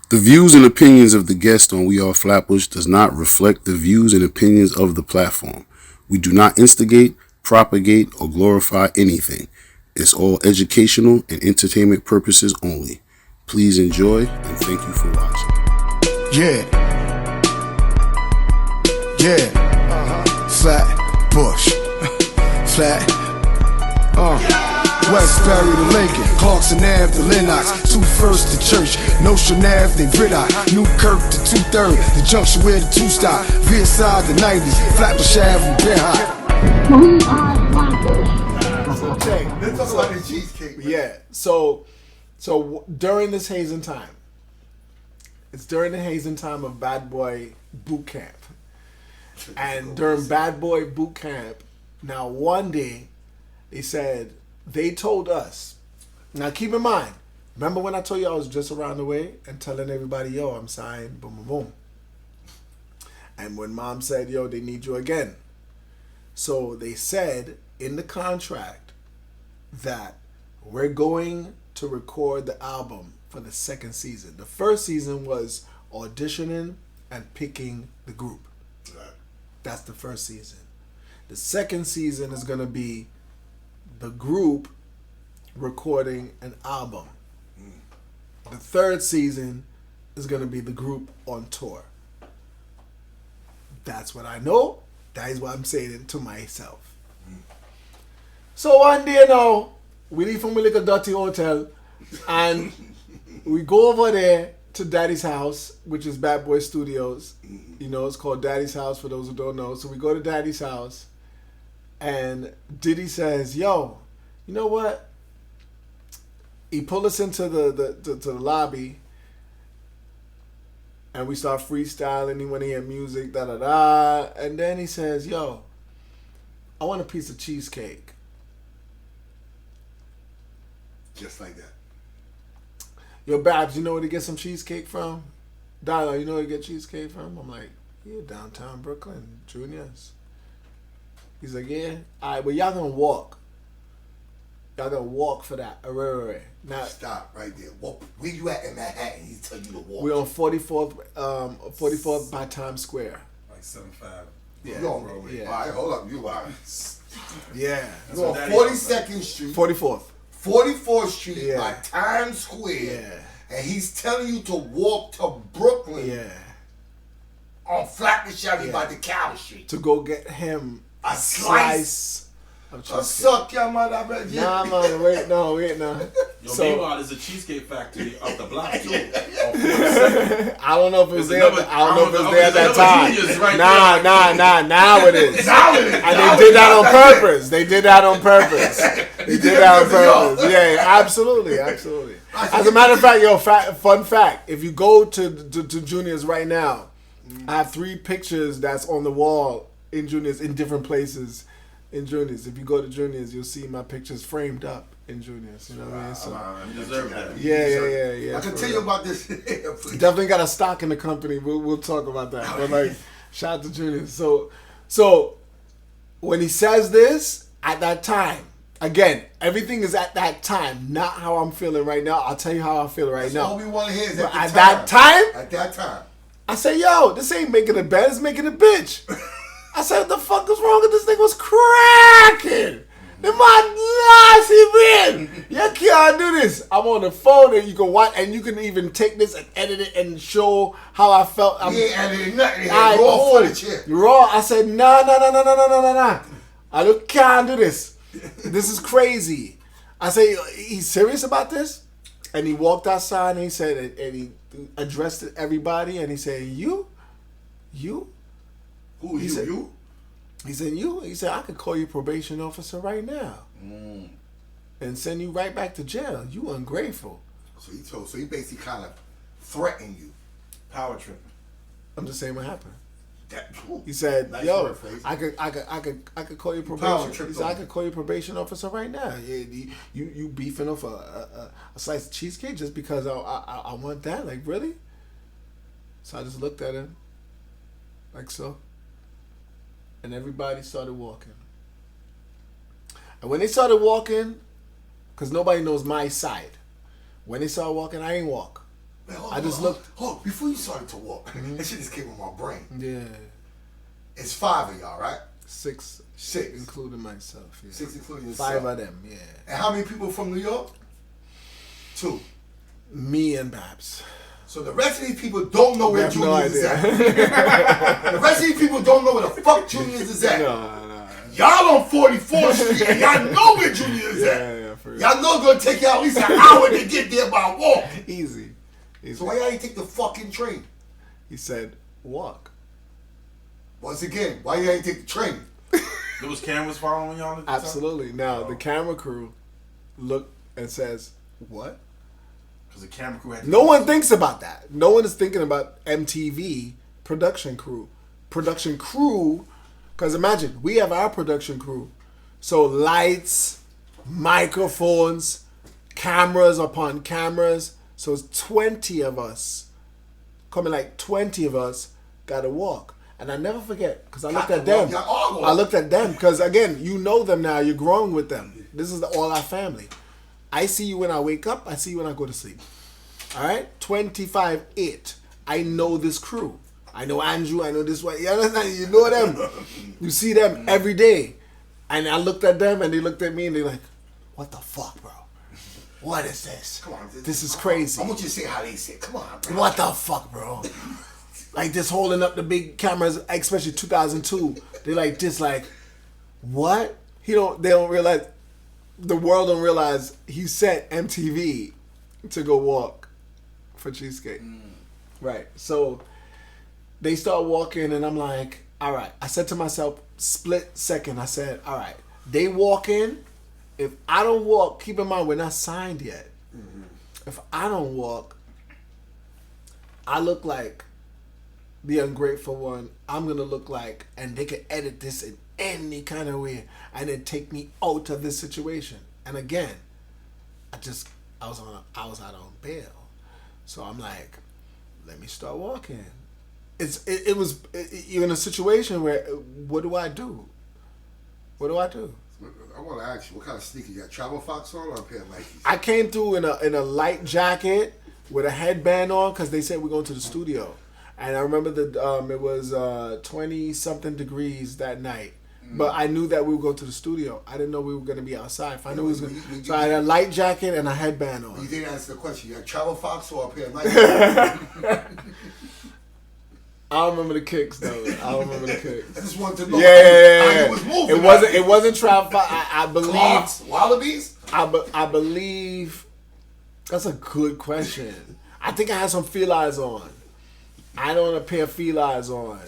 The views and opinions of the guest on We Are Flatbush does not reflect the views and opinions of the platform. We do not instigate, propagate, or glorify anything. It's all educational and entertainment purposes only. Please enjoy and thank you for watching. Yeah. Flatbush. Westbury to Lincoln, Clarkson Ave to Lennox, 21st to Church, Notion Ave to Riddock, Newkirk to 2-3rd, the junction where the 2-stop, Viet side the 90s, Flatbush Ave, Bear High. Okay, let's talk about the cheesecake. Man. Yeah, so during this hazing time, it's during the hazing time of Bad Boy Boot Camp. And during Bad Boy Boot Camp, now one day, they told us, now keep in mind, remember when I told you I was just around the way and telling everybody, yo, I'm signed, boom, boom, boom. And when mom said, yo, they need you again. So they said in the contract that we're going to record the album for the second season. The first season was auditioning and picking the group. That's the first season. The second season is going to be the group recording an album. The third season is going to be the group on tour. That's what I know. That is what I'm saying to myself. So one day now, we leave from a little dirty hotel and we go over there to Daddy's house, which is Bad Boy Studios. You know, it's called Daddy's house for those who don't know. So we go to Daddy's house and Diddy says, yo, you know what? He pulled us into the lobby and we start freestyling. He went to hear music, da-da-da. And then he says, yo, I want a piece of cheesecake. Just like that. Yo, Babs, you know where to get some cheesecake from? Dial, you know where to get cheesecake from? I'm like, yeah, downtown Brooklyn, Junior's. He's like, yeah. All right, but y'all gonna walk. Y'all gonna walk for that. Right. Now, stop right there. Walk. Where you at in Manhattan? He's telling you to walk. We're on 44th by Times Square. Like 7-5. Yeah. All right, hold up. You are. Yeah. You're on 42nd Street. 44th. 44th Street by Times Square. Yeah. And he's telling you to walk to Brooklyn. Yeah. On Flatbush Avenue by the Cow Street. To go get him a slice of cheesecake. Suck your mother, baby. Nah, man, wait, no. Yo, meanwhile, there's a Cheesecake Factory up the block, too. I don't know if it was there. I don't know if it was there at that time. Now it is. And they did that on purpose. Yeah, absolutely. As a matter of fact, yo, fun fact, if you go to Junior's right now, I have 3 pictures that's on the wall in Junior's in different places in Junior's. If you go to Junior's, you'll see my pictures framed up in Junior's. You know what I mean? So, you deserve that. Yeah. I can tell you about this. Definitely got a stock in the company. We'll talk about that. But like, shout out to Junior's. So when he says this, at that time, again, everything is at that time, not how I'm feeling right now. I'll tell you how I feel right now. All we want to hear is at that time. At that time. I said, yo, this ain't making a bed, it's making a bitch. I said, what the fuck is wrong with this thing? Was cracking. The man nasty, man. You can't do this. I'm on the phone and you can watch, and you can even take this and edit it and show how I felt. Editing nothing. Raw footage here. Raw. I said, nah. I can't do this. This is crazy. I said, he's serious about this? And he walked outside and he said, and he addressed everybody and he said, you? Who he said, you? He said, you? He said, I could call you probation officer right now. And send you right back to jail. You ungrateful. So he basically kind of threatened you. Power tripping. I'm just saying what happened. He said, nice yo, I could call you probation. He said, I could call you probation officer right now. You beefing off a slice of cheesecake just because I want that? Like, really? So I just looked at him like so. And everybody started walking. And when they started walking, because nobody knows my side, when they started walking, I ain't walk. I just looked. Oh, before you started to walk, that shit just came in my brain. Yeah. It's 5 of y'all, right? Six, including myself. Yeah. 6 including yourself. 5 of them. Yeah. And how many people from New York? 2. Me and Babs. So the rest of these people don't know where have no Juniors is idea. at. The rest of these people don't know where the fuck Juniors is at. No. Y'all on 44th Street and y'all know where Juniors is at. Yeah, for real. Y'all know it's gonna take y'all at least an hour to get there by walk. Easy. So why y'all ain't take the fucking train? He said, walk. Once again, why y'all ain't take the train? There was cameras following y'all at the Absolutely. time? Now, the camera crew looked and says, what? Because the camera crew had to No one thinks about that. No one is thinking about MTV production crew. Production crew, because imagine, we have our production crew. So lights, microphones, cameras upon cameras. So it's 20 of us. Coming like 20 of us got to walk. And I never forget, because I looked at them. I looked at them, because again, you know them now. You're growing with them. This is all our family. I see you when I wake up. I see you when I go to sleep. All right? 25-8. I know this crew. I know Andrew. I know this one. You understand? You know them. You see them every day. And I looked at them, and they looked at me, and they're like, what the fuck, bro? What is this? Come on, this is crazy. I want you to say how they say it. Come on, bro. What the fuck, bro? Like this holding up the big cameras, especially 2002. They like this, like, what? They don't realize, the world don't realize he sent MTV to go walk for Cheesecake. Right. So they start walking and I'm like, all right. I said to myself, split second, I said, all right, they walk in. If I don't walk, keep in mind, we're not signed yet. If I don't walk, I look like the ungrateful one. I'm going to look like, and they can edit this in any kind of way and then take me out of this situation. And again, I was out on bail. So I'm like, let me start walking. You're in a situation where, what do I do? What do I do? I want to ask you, what kind of sneakers you got? Travel Fox on or a pair of Nikes? I came through in a light jacket with a headband on because they said we're going to the studio. And I remember it was 20-something degrees that night. But I knew that we would go to the studio. I didn't know we were going to be outside. If I knew so I had a light jacket and a headband on. You didn't answer the question. You had Travel Fox or a pair of Nikes? I don't remember the kicks though. I just wanted to know. Yeah. How you was moving. It wasn't Travel Fox. I believe. Clarks, Wallabies? I believe. That's a good question. I think I had some felines on. I don't have a pair of felines on.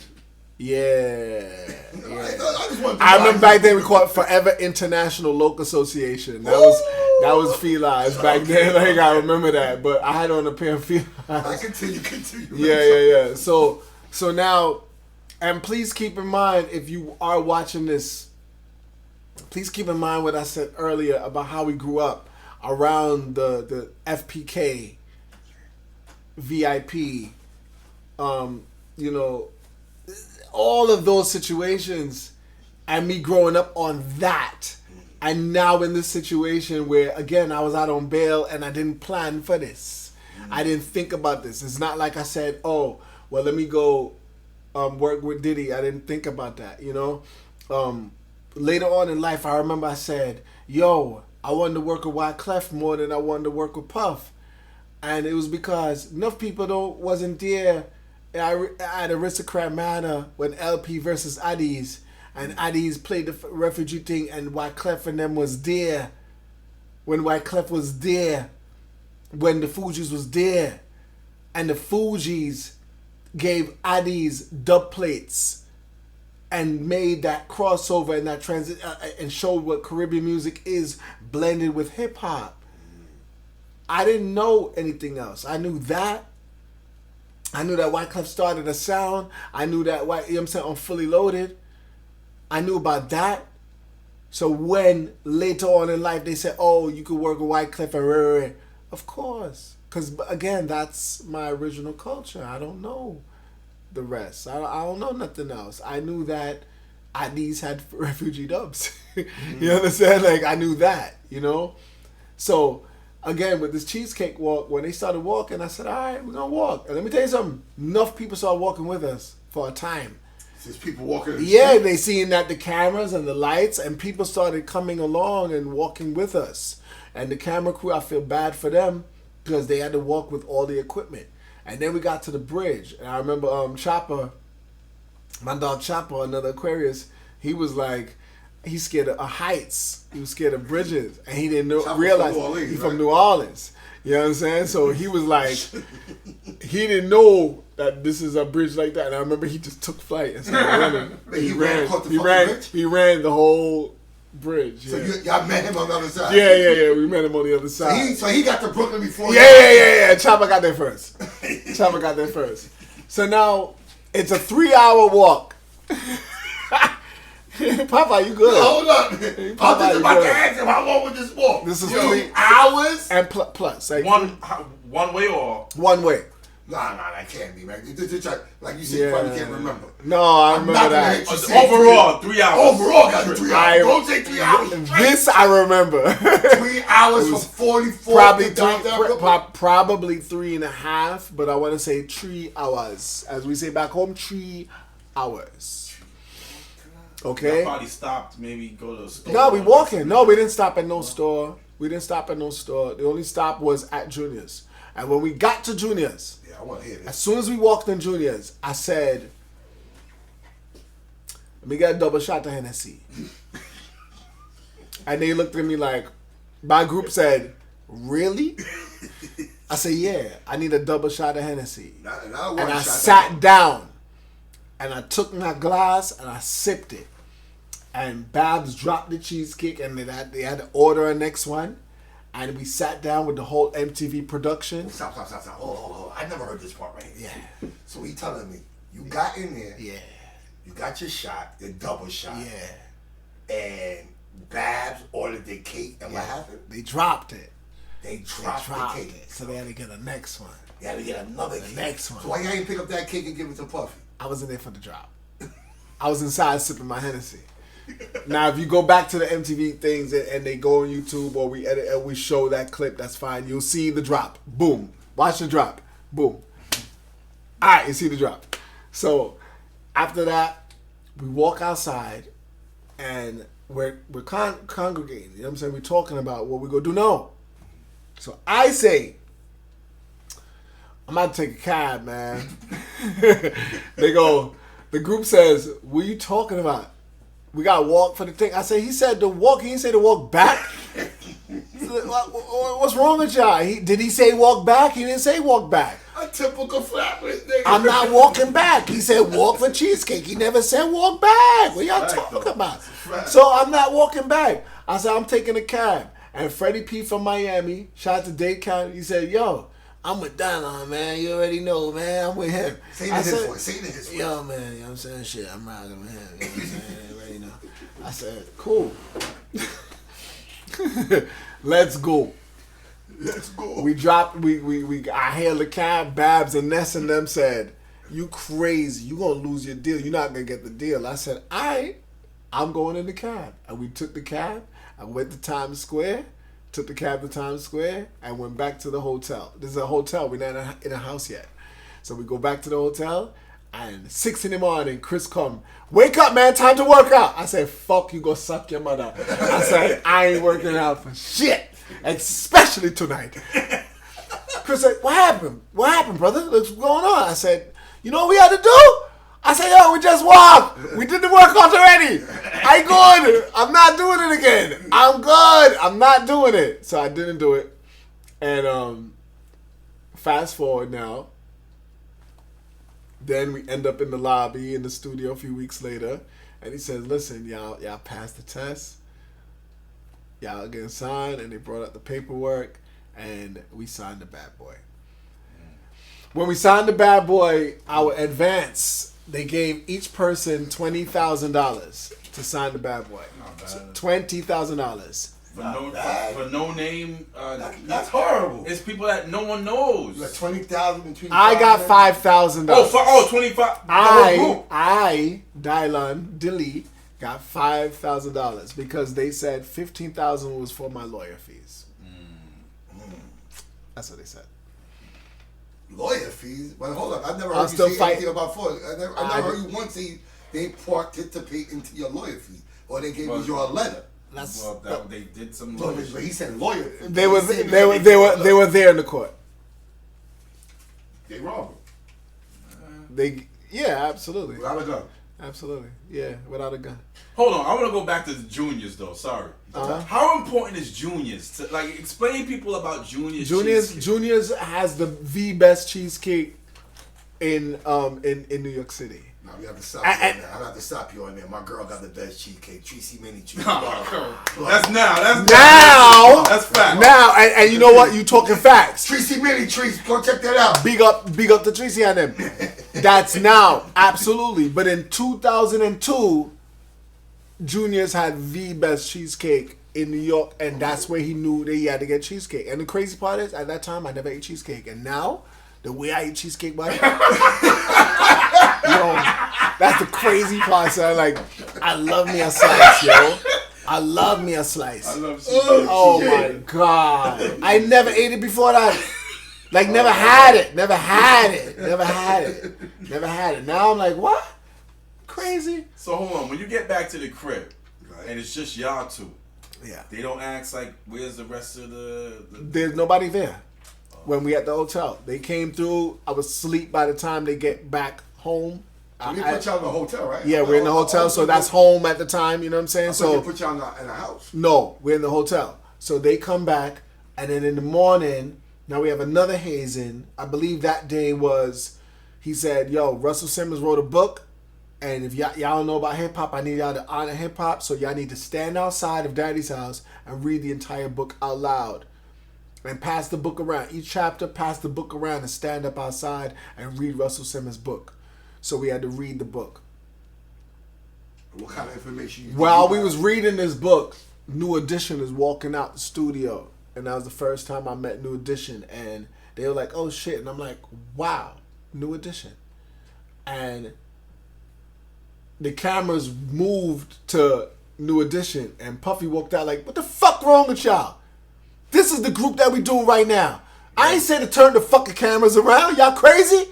Yeah. I remember back then we called it Forever International Local Association. That was felines back then. Like I remember that, but I had on a pair of felines. I continue. Yeah. So now, and please keep in mind, if you are watching this, please keep in mind what I said earlier about how we grew up around the FPK, VIP, all of those situations, and me growing up on that, and now in this situation where, again, I was out on bail and I didn't plan for this. I didn't think about this. It's not like I said, oh, well, let me go work with DILI. I didn't think about that, Later on in life, I remember I said, yo, I wanted to work with Wyclef more than I wanted to work with Puff. And it was because enough people wasn't there at Aristocrat Manor when LP versus Addies, and Addies played the refugee thing, and Wyclef and them was there. When Wyclef was there, when the Fugees was there, and the Fugees gave Addies dub plates and made that crossover and that transit and showed what Caribbean music is blended with hip hop. I didn't know anything else. I knew that. I knew that Wyclef started a sound. I knew that on Fully Loaded. I knew about that. So when later on in life they said, oh, you could work with Wyclef and rare, of course. Because again, that's my original culture. I don't know the rest. I don't know nothing else. I knew that Addies had refugee dubs. You understand? Like I knew that, So again, with this Cheesecake walk, when they started walking, I said, all right, we're going to walk. And let me tell you something. Enough people started walking with us for a time. There's people walking in the Yeah, street. they seen that the cameras and the lights, and people started coming along and walking with us. And the camera crew, I feel bad for them because they had to walk with all the equipment. And then we got to the bridge. And I remember Chopper, my dog Chopper, another Aquarius, he was like, he's scared of heights. He was scared of bridges. And he didn't realize he's from New Orleans. You know what I'm saying? So he was like, he didn't know that this is a bridge like that. And I remember he just took flight and started running. He ran the whole bridge. So Yeah. y'all met him on the other side. Yeah. We met him on the other side. So he got to Brooklyn before. Yeah. Chopper got there first. So now it's a 3-hour walk. Papa, you good? Hold up. Papa, I'm just about to ask him how long was this walk? This is 3 hours? And plus. Like one way or? one way. Nah, that can't be, man. Like you said, you probably can't remember. No, I remember that. Overall, 3 hours. Overall, got 3 hours. Don't say 3 hours. This I remember. 3 hours for 44. Probably 3.5, but I want to say 3 hours. As we say back home, 3 hours. Okay. Probably stopped. Maybe go to a store. No, we walking. No, we didn't stop at no store. The only stop was at Junior's. And when we got to Junior's, I want to hear this. as soon as we walked in Junior's, I said, let me get a double shot of Hennessy. And they looked at me like, my group said, really? I said, yeah, I need a double shot of Hennessy. And I sat down. And I took my glass and I sipped it. And Babs dropped the cheesecake and they had to order a next one. And we sat down with the whole MTV production. Stop. Hold. I never heard this part right here. Yeah. So he telling me, you got in there. Yeah. You got your shot, your double shot. Yeah. And Babs ordered the cake. And what happened? They dropped it. They dropped the cake. So they had to get a next one. They had to get another cake. Next one. So why y'all didn't pick up that cake and give it to Puffy? I wasn't there for the drop. I was inside sipping my Hennessy. Now, if you go back to the MTV things and they go on YouTube or we edit and we show that clip, that's fine. You'll see the drop. Boom. Watch the drop. Boom. All right, you see the drop. So after that, we walk outside and we're congregating. You know what I'm saying? We're talking about what we're going to do now. So I say, I'm about to take a cab, man. They go, the group says, what are you talking about? We got to walk for the thing. I said, he said to walk. He didn't say to walk back. What's wrong with y'all? Did he say walk back? He didn't say walk back. A typical Flatbush nigga. I'm not walking back. He said walk for Cheesecake. He never said walk back. What y'all talking about? So I'm not walking back. I said, I'm taking a cab. And Freddie P from Miami, shout out to Dade County, he said, yo, I'm with Donald, man. You already know, man. I'm with him. Say it in his voice. Yo, man, you know what I'm saying? Shit, I'm riding with him. You know what I'm saying? You already know. I said, cool. Let's go. We dropped, I hailed the cab. Babs and Ness and them said, you crazy. You going to lose your deal. You're not going to get the deal. I said, all right, I'm going in the cab. And we took the cab. I went to Times Square. Took the cab to Times Square and went back to the hotel. This is a hotel. We're not in a house yet. So we go back to the hotel and 6 in the morning, Chris come. Wake up, man. Time to work out. I said, fuck you. Go suck your mother. I said, I ain't working out for shit. Especially tonight. Chris said, what happened? What happened, brother? What's going on? I said, you know what we had to do? I said, yo, we just walked. We did the workout already. I good. I'm not doing it again. I'm good. I'm not doing it. So I didn't do it. And fast forward now. Then we end up in the lobby in the studio a few weeks later. And he says, listen, y'all passed the test. Y'all getting signed. And they brought out the paperwork. And we signed the Bad Boy. When we signed the Bad Boy, our advance, they gave each person $20,000 to sign the Bad Boy. $20,000. For no name. That's horrible. It's people that no one knows. Like 20,000 between. I got $5,000. Oh, 25. I, Dylan, DILI, got $5,000 because they said $15,000 was for my lawyer fees. That's what they said. Lawyer fees? Well, hold up. I've never I'll heard you still say fight. anything about fraud. I never heard you once say they participate into your lawyer fee, or they gave you your letter. That's They did some But lawyer shit. he said lawyer. they were there in the court. They robbed Absolutely. him without a gun. Absolutely. Yeah, without a gun. Hold on, I want to go back to the juniors though. Sorry. How important is juniors? To, like, explain people about juniors. Juniors has the best cheesecake in New York City. Now we have to stop you on there. I have to stop you on there. My girl got the best cheesecake, Tracy Mini cheesecake. That's now. That's fact. Now, and you know what? You talking facts. Tracy Mini Trees, go check that out. Big up to Tracy and them. That's now, absolutely. But in 2002, Juniors had the best cheesecake in New York, and that's where he knew that he had to get cheesecake. And the crazy part is, at that time, I never ate cheesecake, and now the way I eat cheesecake, buddy. Yo, that's the crazy part, son. Like, I love me a slice, yo. I love me a slice. I love cheesecake. Oh my God. I never ate it before that. Like, never had it. Now I'm like, what? Crazy. So hold on. When you get back to the crib, and it's just y'all two, Yeah. they don't ask, like, where's the rest of the... There's nobody there. When we at the hotel, they came through. I was asleep by the time they get back home. So they put y'all in the hotel, right? Yeah, we're in the hotel, so that's home at the time. You know what I'm saying? So So they put y'all in a house. no, we're in the hotel. So they come back, and then in the morning, now we have another hazing. I believe that day was, he said, "Yo, Russell Simmons wrote a book, and if y'all don't know about hip hop, I need y'all to honor hip hop. So y'all need to stand outside of Daddy's house and read the entire book out loud." And pass the book around. Each chapter, pass the book around and stand up outside and read Russell Simmons' book. So we had to read the book. What kind of information you While we was reading this book, New Edition is walking out the studio. And that was the first time I met New Edition. And they were like, oh shit. And I'm like, wow, New Edition. And the cameras moved to New Edition. And Puffy walked out like, what the fuck wrong with y'all? This is the group that we doing right now. I ain't say to turn the fucking cameras around. Y'all crazy?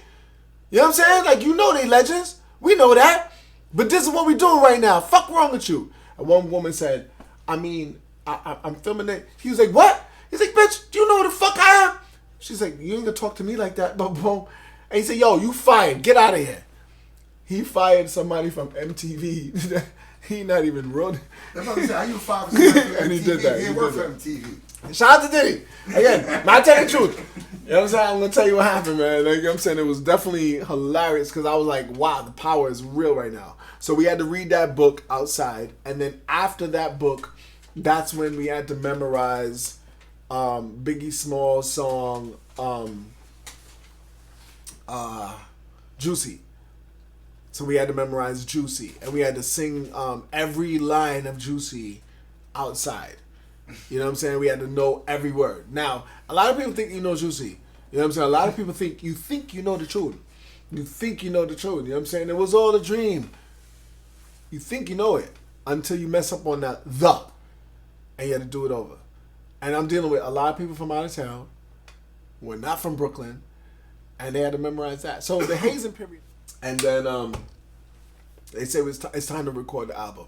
You know what I'm saying? Like, you know they legends. We know that. But this is what we doing right now. Fuck wrong with you. And one woman said, I'm filming it. He was like, what? He's like, bitch, do you know who the fuck I am? She's like, you ain't gonna talk to me like that, boom. And he said, yo, you fired. Get out of here. He fired somebody from MTV. He not even running. That's what I said. How you fired somebody from MTV? And he did that. He worked for MTV. Shout out to Diddy. Again, not telling the truth. You know what I'm saying? I'm going to tell you what happened, man. Like, you know what I'm saying? It was definitely hilarious because I was like, wow, the power is real right now. So we had to read that book outside. And then after that book, that's when we had to memorize Biggie Small's song, Juicy. So we had to memorize Juicy. And we had to sing every line of Juicy outside. You know what I'm saying? We had to know every word. Now, a lot of people think you know Juicy. You know what I'm saying? A lot of people think you know the truth. You think you know the truth. You know what I'm saying? It was all a dream. You think you know it until you mess up on that the. And you had to do it over. And I'm dealing with a lot of people from out of town who are not from Brooklyn. And they had to memorize that. So the hazing period. And then they said it's time to record the album.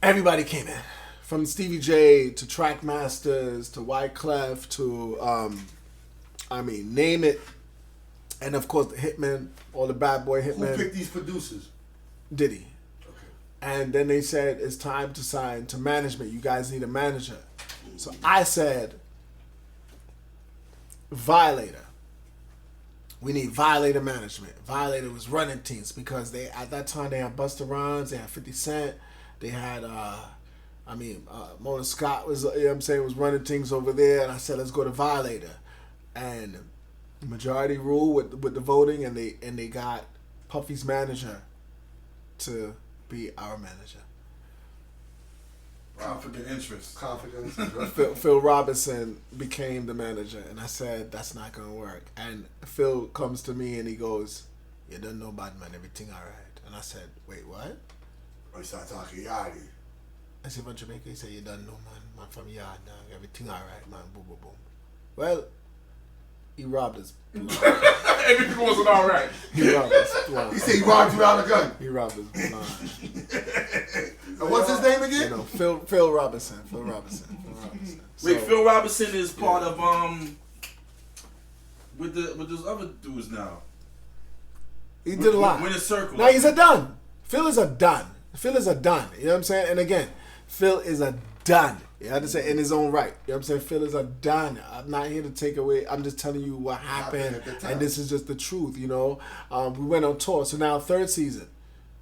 Everybody came in, from Stevie J to Track Masters to Wyclef to, name it. And of course the hitmen, all the bad boy hitmen. Who picked these producers? Diddy. Okay. And then they said it's time to sign to management. You guys need a manager. So I said, Violator. We need Violator management. Violator was running teams because they at that time they had Busta Rhymes, they had 50 Cent. They had, Mona Scott was, you know what I'm saying, was running things over there. And I said, let's go to Violator. And the majority rule with the voting, and they got Puffy's manager to be our manager. Confident interest. Confidence. Phil Robinson became the manager. And I said, that's not going to work. And Phil comes to me and he goes, you don't know about man, everything all right. And I said, wait, what? Or he started talking Yachty. I said, from Jamaica. He said, you don't know, man. Man from yard, dog. Everything all right, man. Boom, boom, boom. Well, he robbed us. Everything wasn't all right. He robbed us. He said he robbed you out of a gun. He robbed us blind. And what's his name again? You know, Phil Robinson. Wait, So, Phil Robinson is part of with those other dudes now. he did a lot. Winner Circle. Now he's a done. Phil is a done. You know what I'm saying? And again, Phil is a done. You understand? In his own right. You know what I'm saying? Phil is a done. I'm not here to take away. I'm just telling you what happened. And this is just the truth, you know? We went on tour. So now third season.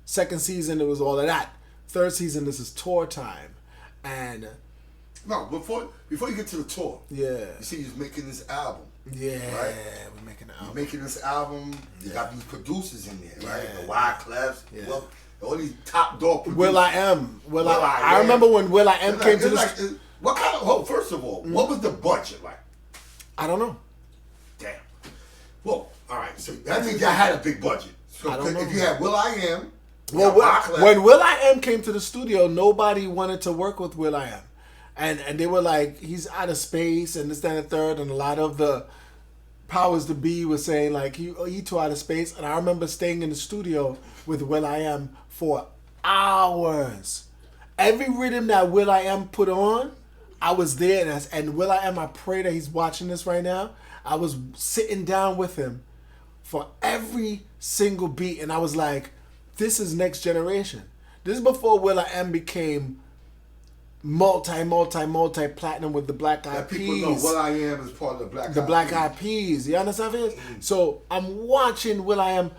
Second season, it was all of that. Third season, this is tour time. And... No, before you get to the tour. Yeah. You see he's making this album. Yeah. Right? We're making an You're album. making this album. You got these producers in there, right? Yeah. The Wyclefs. Yeah. Well, all these top dog producers. Will.I.Am. Will.I.Am. I remember when Will.I.Am came to the... What kind of... Oh, first of all, what was the budget like? I don't know. Damn. Well, all right. So that means y'all had a big budget. So I don't know. if you had Will.I.Am... Well, when Will.I.Am came to the studio, nobody wanted to work with Will.I.Am. And they were like, he's out of space and this, that, and the third. And a lot of the powers to be was saying, like, he too out of space. And I remember staying in the studio with Will.I.Am for hours. Every rhythm that Will.I.Am put on, I was there. And Will.I.Am, I pray that he's watching this right now. I was sitting down with him for every single beat. And I was like, this is next generation. This is before Will.I.Am became multi-platinum with the Black Eyed Peas. People know Will.I.Am is part of the Black Eyed Peas. You understand what it is? So I'm watching Will.I.Am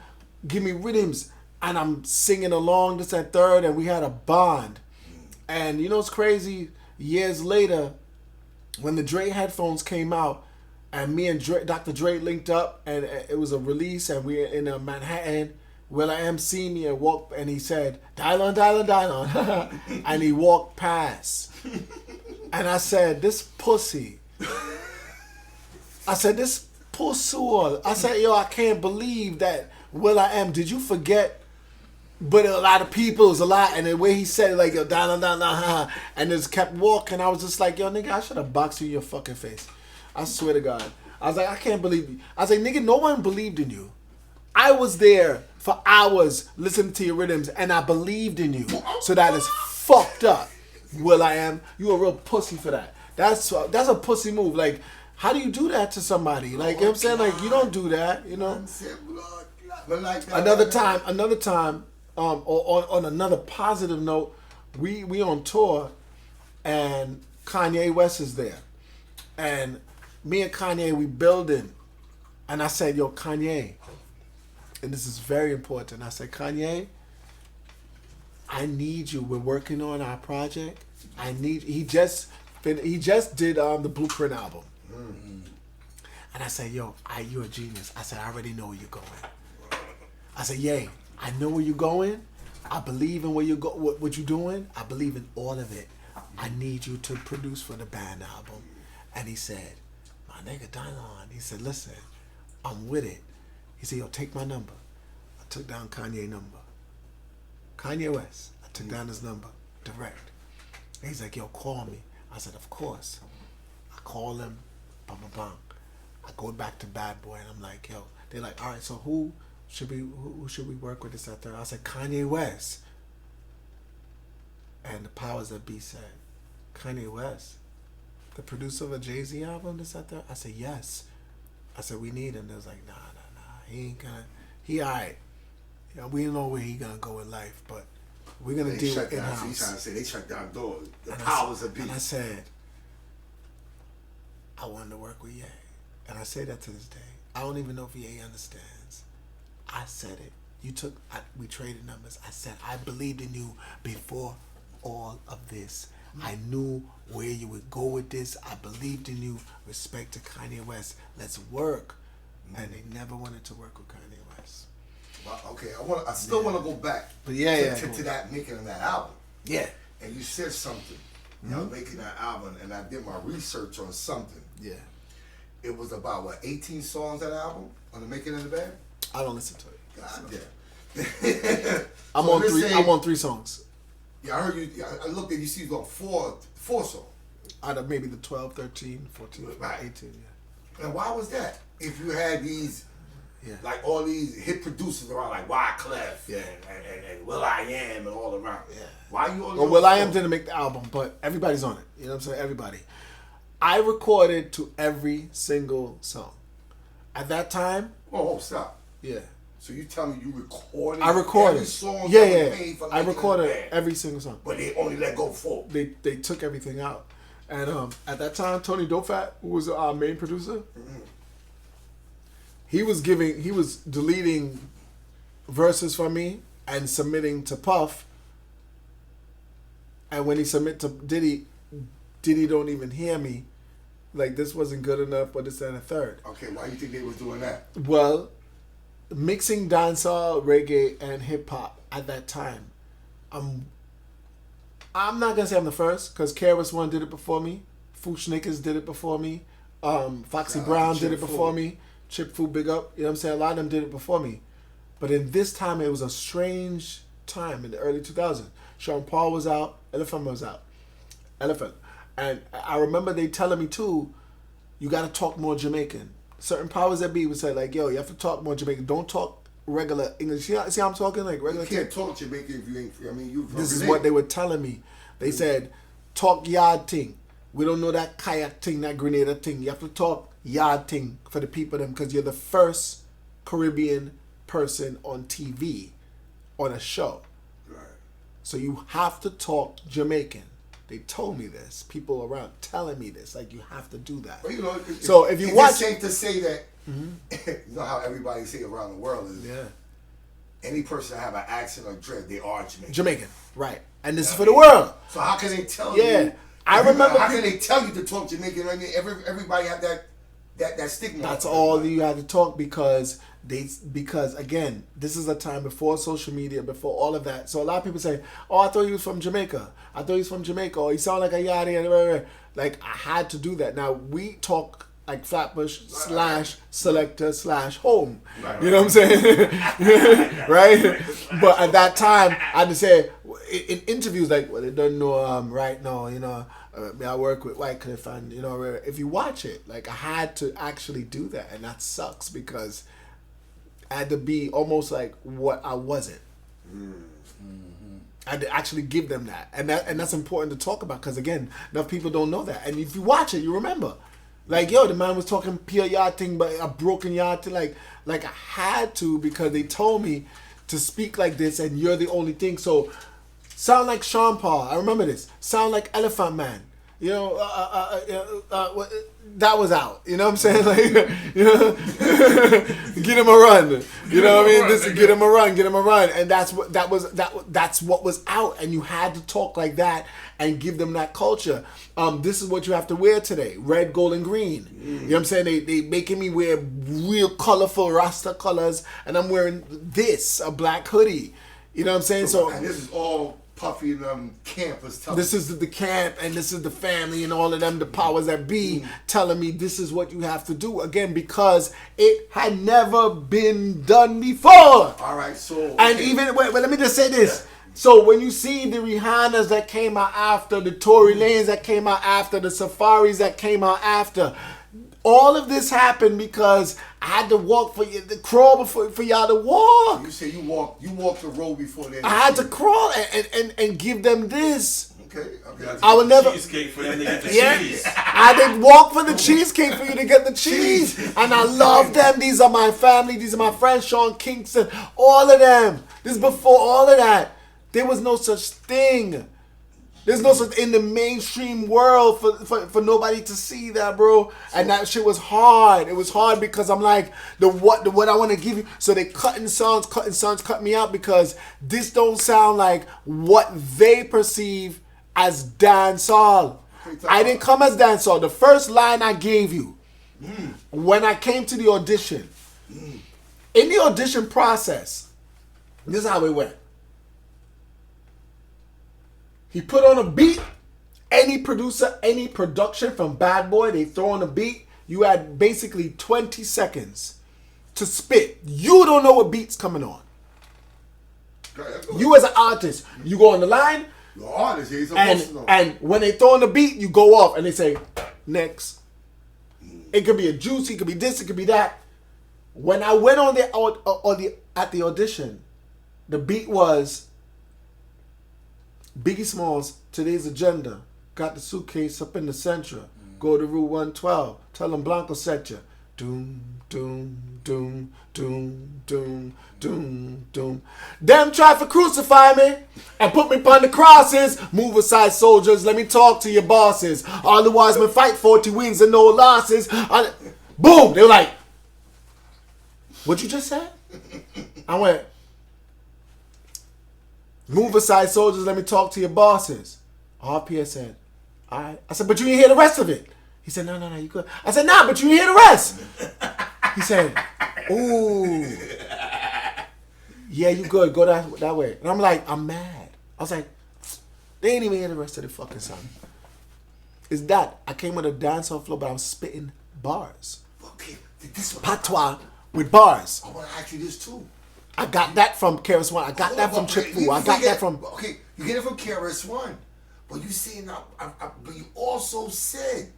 give me rhythms and I'm singing along this and third, and we had a bond. And you know what's crazy? Years later, when the Dre headphones came out, and me and Dr. Dre linked up, and it was a release, and we were in Manhattan. Will.I.Am seen me and walked, and he said, dial on. And he walked past. And I said, this pussy. I said, this pussy. I said, yo, I can't believe that Will.I.Am, did you forget? But a lot of people, it was a lot. And the way he said it, like, yo, down, and just kept walking. I was just like, yo, nigga, I should have boxed you in your fucking face. I swear to God. I was like, I can't believe you. I was like, nigga, no one believed in you. I was there for hours listening to your rhythms, and I believed in you. So that is fucked up. Will.I.Am, you a real pussy for that. That's a pussy move. Like, how do you do that to somebody? Like, you know what I'm saying? Like, you don't do that, you know? Another time, on another positive note, we on tour, and Kanye West is there. And me and Kanye, we building. And I said, yo, Kanye, and this is very important. I said, Kanye, I need you. We're working on our project. He just did the Blueprint album. Mm-hmm. And I said, yo, you're a genius. I said, I already know where you're going. I said, yay, I know where you're going. I believe in where you go, what you're doing. I believe in all of it. I need you to produce for the band album. And he said, my nigga, Dylan. He said, listen, I'm with it. He said, yo, take my number. I took down Kanye's number. Kanye West. I took down his number. Direct. And he's like, yo, call me. I said, of course. I call him. Bang, bang, bang. I go back to Bad Boy and I'm like, yo. They're like, all right, so who should we work with this out there? I said, Kanye West. And the powers that be said, Kanye West, the producer of a Jay-Z album that's out there? I said, yes. I said, we need him. They was like, nah. He ain't gonna, he all right. You know, we don't know where he gonna go in life, but we're gonna deal with in-house. He's trying to say they shut down doors. The powers that be. And I said, I wanted to work with Ye. And I say that to this day. I don't even know if Ye understands. I said it. We traded numbers. I said, I believed in you before all of this. I knew where you would go with this. I believed in you. Respect to Kanye West. Let's work. And they never wanted to work with Kanye West. Well, okay, I still want to go back. But to that making of that album. Yeah. And you said something. You know, making that album, and I did my research on something. Yeah. It was about 18 songs that album on the making of the band. I don't listen to it. God damn. I'm on 3 songs. Yeah, I heard you. I looked at you. See, about four songs. Out of maybe the 12, 13, 14, Right. 18, yeah. And why was that? If you had these, like all these hit producers around, like Wyclef and Will.I.Am and all around. Yeah. Why you on? Well, Will.I.Am didn't make the album, but everybody's on it. You know what I'm saying? Everybody. I recorded to every single song. At that time. Oh, stop. Yeah. So you tell me you recorded? I recorded every song. Yeah. I recorded every single song. But they only let go 4. They took everything out. And at that time, Tony Dofat, who was our main producer, he was deleting verses from me and submitting to Puff. And when he submit to Diddy don't even hear me. Like, this wasn't good enough, but this and a third. Okay, why do you think they was doing that? Well, mixing dancehall, reggae, and hip hop at that time, I'm not gonna say I'm the first, because KRS One did it before me, Foosh Nickers did it before me, Foxy Brown did it before me, Chip Fu, big up, you know what I'm saying? A lot of them did it before me. But in this time, it was a strange time in the early 2000s. Sean Paul was out, Elephant was out. And I remember they telling me too, you gotta talk more Jamaican. Certain powers that be would say like, yo, you have to talk more Jamaican. Don't talk regular English. See how I'm talking like regular. You can't talk Jamaican if you ain't. I mean, you. This is what they were telling me. They said, talk yard thing. We don't know that kayak thing, that Grenada thing. You have to talk yard thing for the people them, because you're the first Caribbean person on TV on a show. Right. So you have to talk Jamaican. They told me this. People around telling me this. Like, you have to do that. Well, you know, so if you watch, it's safe to say that you know how everybody say around the world is. Yeah. Any person that have an accent or dread, they are Jamaican. Jamaican, right? And this is for the world. So how can they tell you? Yeah, I remember. How can they tell you to talk Jamaican? I mean, everybody have that stigma. That's all you had to talk, because again, this is a time before social media, before all of that. So a lot of people say, "Oh, I thought he was from Jamaica. I thought he was from Jamaica. Or he sounded like a yachty." Like, I had to do that. Now we talk like Flatbush / Selector / Home. Right. You know what I'm saying? Right? But at that time, I had to say in interviews like, well, they don't know right now. You know, I work with Wyclef, and you know, if you watch it, like, I had to actually do that, and that sucks because I had to be almost like what I wasn't. I had to actually give them that, and that's important to talk about, because again, enough people don't know that, and if you watch it, you remember, like, yo, the man was talking pure yard thing, but a broken yard thing, like I had to, because they told me to speak like this, and you're the only thing. So sound like Sean Paul. I remember this. Sound like Elephant Man. You know, that was out. You know what I'm saying? Like, you know, get him a run. You know what I mean? This is get him a run, and that's what was out, and you had to talk like that and give them that culture. This is what you have to wear today: red, gold, and green. You know what I'm saying? They making me wear real colorful Rasta colors, and I'm wearing a black hoodie. You know what I'm saying? So and this is all Puffy and camp was telling this is the camp, and this is the family, and all of them, the powers that be, telling me this is what you have to do, again, because it had never been done before. All right, so and even wait, let me just say this. So when you see the Rihannas that came out after, the Tory Lanez that came out after, the Safaris that came out after, all of this happened because I had to walk for you, to crawl for y'all to walk. You say you walked the road before that. I had to crawl and give them this. Okay. I would never cheesecake for them to get the cheese. I did walk for the cheesecake for you to get the cheese, and I love them. These are my family. These are my friends, Sean Kingston, all of them. This is before all of that. There was no such thing. There's no such in the mainstream world for nobody to see that, bro. And that shit was hard. It was hard because I'm like, what I want to give you. So they cutting songs, cut me out because this don't sound like what they perceive as dancehall. I didn't come as dancehall. The first line I gave you when I came to the audition, in the audition process, this is how it went. He put on a beat. Any producer, any production from Bad Boy, they throw on a beat. You had basically 20 seconds to spit. You don't know what beat's coming on. You as an artist, you go on the line, Your artist, he's emotional. And when they throw in the beat, you go off and they say, next. It could be a juice, it could be this, it could be that. When I went on at the audition, the beat was Biggie Smalls, Today's Agenda. Got the suitcase up in the Centra. Go to Route 112. Tell them Blanco set you. Doom, doom, doom, doom, doom, doom, doom. Them try to crucify me and put me upon the crosses. Move aside, soldiers. Let me talk to your bosses. All the wise men fight 40 wins and no losses. Boom. They were like, what you just said? I went, move aside, soldiers. Let me talk to your bosses. RPS said, all right. I said, but you didn't hear the rest of it. He said, no, you good. I said, nah, but you didn't hear the rest. He said, ooh. Yeah, you good. Go that way. And I'm like, I'm mad. I was like, they ain't even hear the rest of the fucking song. It's that. I came with a dancehall flow, but I'm spitting bars. Okay, this one. Patois with bars. I want to ask you this too. I got that from KRS One. I got that from Chip Fu. I got that from... Okay, you get it from KRS One. But you saying, but you also said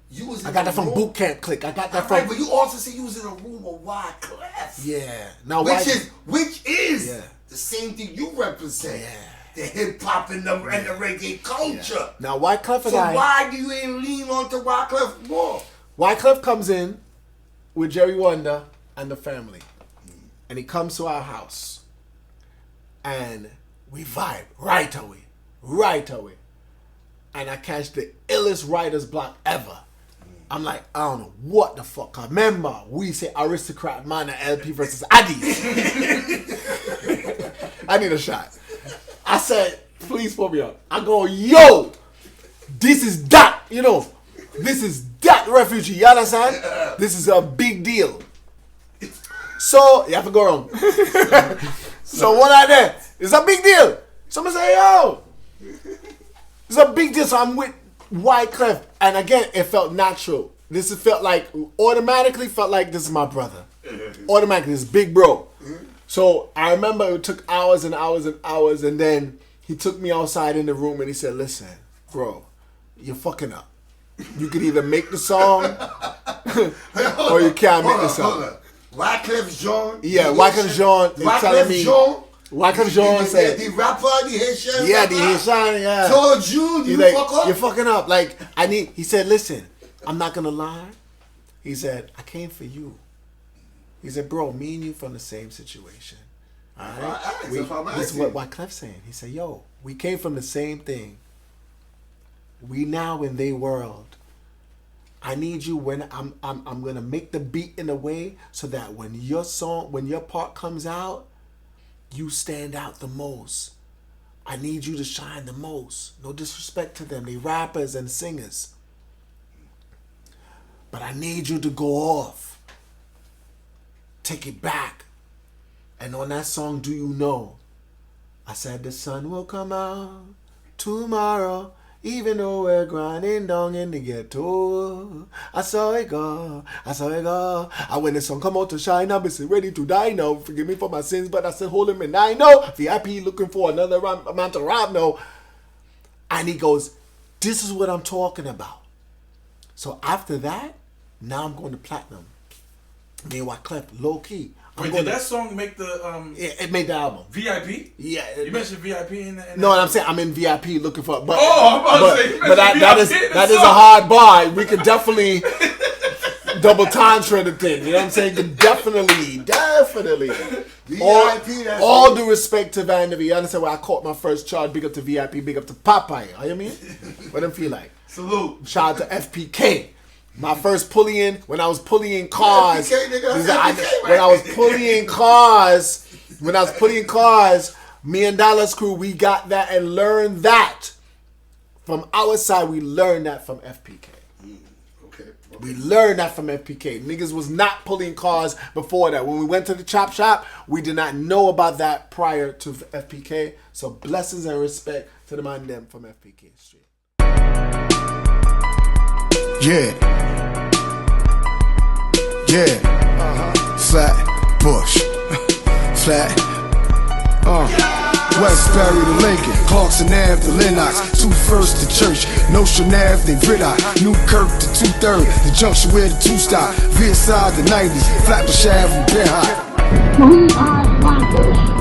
you was in I got that from room. Boot Camp Click. I got that from... Right, but you also said you was in a room with Wyclef. Yeah. Now, which is yeah. the same thing you represent. Yeah. The hip hop and the reggae culture. Yeah. Now, Wyclef and so why do you ain't lean onto Wyclef more? Wyclef comes in with Jerry Wonder and the family. And he comes to our house. And we vibe right away. And I catch the illest writer's block ever. I'm like, I don't know what the fuck. I remember we say Aristocrat Man and LP versus Addy. I need a shot. I said, please pour me up. I go, yo, this is that, this is that refugee. You understand? This is a big deal. So, you have to go wrong. So what I did, it's a big deal. Somebody say, yo, it's a big deal. So I'm with Wyclef. And again, it felt natural. Automatically felt like this is my brother. Automatically, this big bro. So I remember it took hours and hours and hours. And then he took me outside in the room and he said, listen, bro, you're fucking up. You could either make the song or you can't make the song. Wyclef Jean. Yeah, Wyclef Jean. Wyclef Jean said, the rapper, the Haitian. Yeah, the Haitian, yeah. Told you like, fuck up. You're fucking up. Like, he said, listen, I'm not going to lie. He said, I came for you. He said, bro, me and you from the same situation. All right? This is what Wyclef's saying. He said, yo, we came from the same thing. We now in their world. I need you when I'm gonna make the beat in a way so that when your part comes out, you stand out the most. I need you to shine the most. No disrespect to them, they rappers and singers. But I need you to go off. Take it back. And on that song, Do You Know? I said the sun will come out tomorrow. Even though we're grinding down in the ghetto, I saw it go. And when the sun come out to shine, I'll be ready to die now. Forgive me for my sins, but I still hold him and I know. VIP looking for another man to rob now. And he goes, this is what I'm talking about. So after that, now I'm going to platinum. Me and Wyclef, low key. Wait, did that song make the It made the album. VIP? Yeah. You mentioned VIP in the No, I'm saying I'm in VIP looking for. But I'm about to say, that is a hard bar. We could definitely double tantra the thing. You know what I'm saying? Definitely. All due respect to Vanderby. You understand where I caught my first charge? Big up to VIP. Big up to Popeye. You know what I mean? What them feel like? Salute. Shout out to FPK. My first pulling in, when I was pulling in cars, when I was pulling in cars, me and Dallas crew, we got that and learned that. From our side, we learned that from FPK. Okay. We learned that from FPK. Niggas was not pulling cars before that. When we went to the chop shop, we did not know about that prior to FPK. So blessings and respect to the man them from FPK Street. Yeah. Flatbush. Flat. Westbury to Lincoln, Clarkson Ave to Lennox, 21st to Church, Nostrand Ave to Riddock, Newkirk to 2/3, the junction where the 2 stop, Veer side the 90s, Flatbush Ave and Bear High. We are Flatbush.